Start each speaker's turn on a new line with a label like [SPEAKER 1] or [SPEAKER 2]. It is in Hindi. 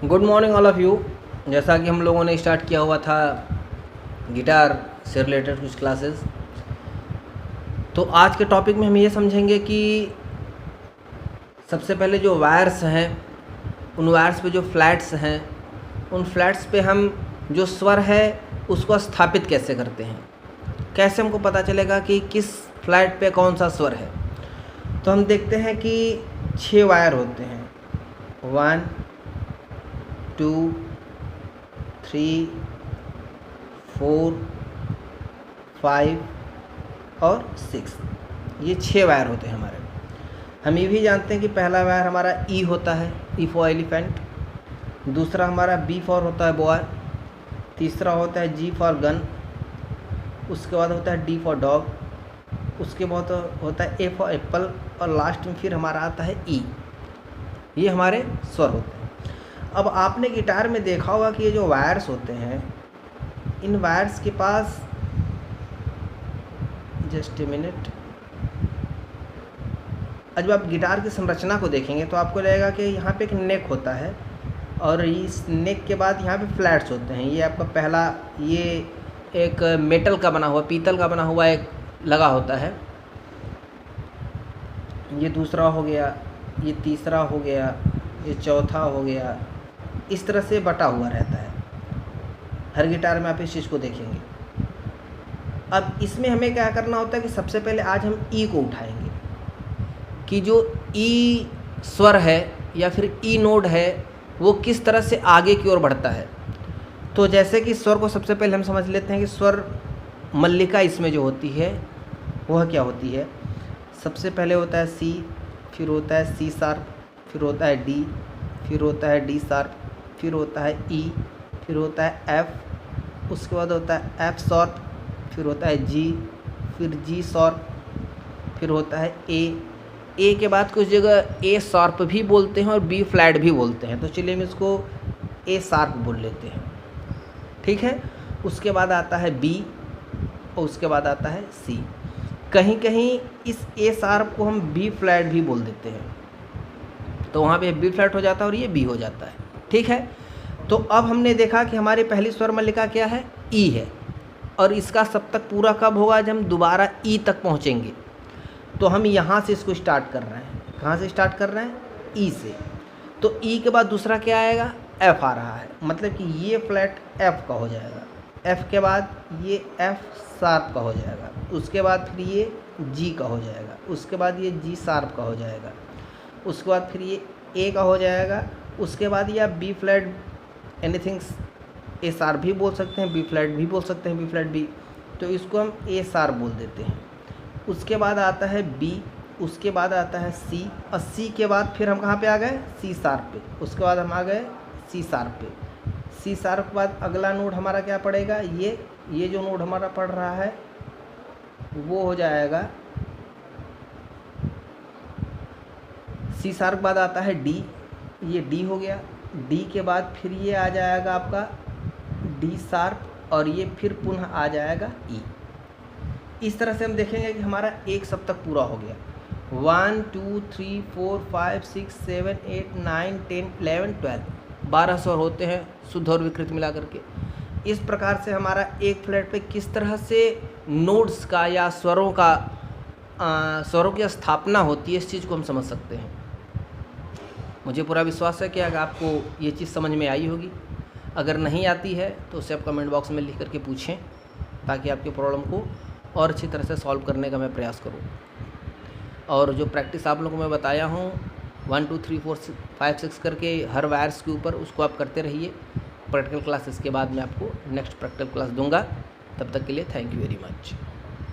[SPEAKER 1] Good morning all of you. जैसा कि हम लोगों ने स्टार्ट किया हुआ था गिटार से रिलेटेड कुछ क्लासेस, तो आज के टॉपिक में हम ये समझेंगे कि सबसे पहले जो वायर्स हैं, उन वायर्स पे जो फ्लैट्स हैं, उन फ्लैट्स पे हम जो स्वर है उसको स्थापित कैसे करते हैं, कैसे हमको पता चलेगा कि किस फ्लैट पे कौन सा स्वर है। तो हम देखते हैं कि 6 वायर होते हैं, 1 2 3 4 5 और 6, ये 6 वायर होते हैं हमारे। हम ये भी जानते हैं कि पहला वायर हमारा ई होता है, ई फॉर एलिफेंट। दूसरा हमारा बी फॉर होता है बॉय। तीसरा होता है जी फॉर गन। उसके बाद होता है डी फॉर डॉग। उसके बाद होता है ए फॉर एप्पल। और लास्ट में फिर हमारा आता है ई। ये हमारे स्वर होते हैं। अब आपने गिटार में देखा होगा कि ये जो वायर्स होते हैं, इन वायर्स के पास, जस्ट ए मिनट, जब आप गिटार की संरचना को देखेंगे तो आपको लगेगा कि यहाँ पे एक नेक होता है और इस नेक के बाद यहाँ पे फ्लैट्स होते हैं। ये आपका पहला, ये एक मेटल का बना हुआ, पीतल का बना हुआ एक लगा होता है। ये दूसरा हो गया, ये तीसरा हो गया, ये चौथा हो गया। इस तरह से बटा हुआ रहता है हर गिटार में, आप इस चीज़ को देखेंगे। अब इसमें हमें क्या करना होता है कि सबसे पहले आज हम ई को उठाएंगे कि जो ई स्वर है या फिर ई नोड है वो किस तरह से आगे की ओर बढ़ता है। तो जैसे कि स्वर को सबसे पहले हम समझ लेते हैं कि स्वर मल्लिका इसमें जो होती है वह क्या होती है। सबसे पहले होता है सी, फिर होता है सी शार्प, फिर होता है डी, फिर होता है डी शार्प, फिर होता है ई, फिर होता है एफ, उसके बाद होता है एफ शार्प, फिर होता है जी, फिर जी शार्प, फिर होता है ए के बाद कुछ जगह ए शार्प भी बोलते हैं और बी फ्लैट भी बोलते हैं। तो चलिए हम इसको ए शार्प बोल लेते हैं, ठीक है। उसके बाद आता है बी और उसके बाद आता है सी। कहीं कहीं इस ए शार्प को हम बी फ्लैट भी बोल देते हैं, तो वहाँ पे बी फ्लैट हो जाता है और ये बी हो जाता है, ठीक है। तो अब हमने देखा कि हमारी पहली स्वर मल्लिका क्या है, ई है। और इसका सप्तक पूरा कब होगा, जब हम दोबारा ई तक पहुँचेंगे। तो हम यहाँ से इसको स्टार्ट कर रहे हैं। कहाँ से स्टार्ट कर रहे हैं, ई से। तो ई के बाद दूसरा क्या आएगा, एफ आ रहा है, मतलब कि ये फ्लैट एफ का हो जाएगा। एफ के बाद ये एफ शार्प का हो जाएगा। उसके बाद फिर ये जी का हो जाएगा। उसके बाद ये जी शार्प का हो जाएगा। उसके बाद फिर ये ए का हो जाएगा। उसके बाद ये आप बी फ्लैट, एनीथिंग ए शार्प भी बोल सकते हैं, बी फ्लैट भी बोल सकते हैं, बी फ्लैट बी, तो इसको हम ए शार्प बोल देते हैं। उसके बाद आता है बी, उसके बाद आता है सी, और सी के बाद फिर हम कहाँ पे आ गए, सी शार्प पे। उसके बाद हम आ गए सी शार्प पे। सी शार्प के बाद अगला नोड हमारा क्या पड़ेगा, ये जो नोड हमारा पड़ रहा है वो हो जाएगा सी शार्प। बाद आता है डी, ये डी हो गया। डी के बाद फिर ये आ जाएगा आपका डी शार्प, और ये फिर पुनः आ जाएगा ई। इस तरह से हम देखेंगे कि हमारा एक सप्तक पूरा हो गया। 1 2 3 4 5 6 7 8 9 10 11 12, 12 स्वर होते हैं शुद्ध और विकृत मिला करके। इस प्रकार से हमारा एक फ्लैट पे किस तरह से नोड्स का या स्वरों की स्थापना होती है, इस चीज़ को हम समझ सकते हैं। मुझे पूरा विश्वास है कि अगर आपको ये चीज़ समझ में आई होगी। अगर नहीं आती है तो उसे आप कमेंट बॉक्स में लिख करके पूछें, ताकि आपकी प्रॉब्लम को और अच्छी तरह से सॉल्व करने का मैं प्रयास करूँ। और जो प्रैक्टिस आप लोगों को मैं बताया हूँ 1 2 3 4 5 6 करके हर वायर्स के ऊपर, उसको आप करते रहिए। प्रैक्टिकल क्लासेस के बाद मैं आपको नेक्स्ट प्रैक्टिकल क्लास दूंगा। तब तक के लिए थैंक यू वेरी मच।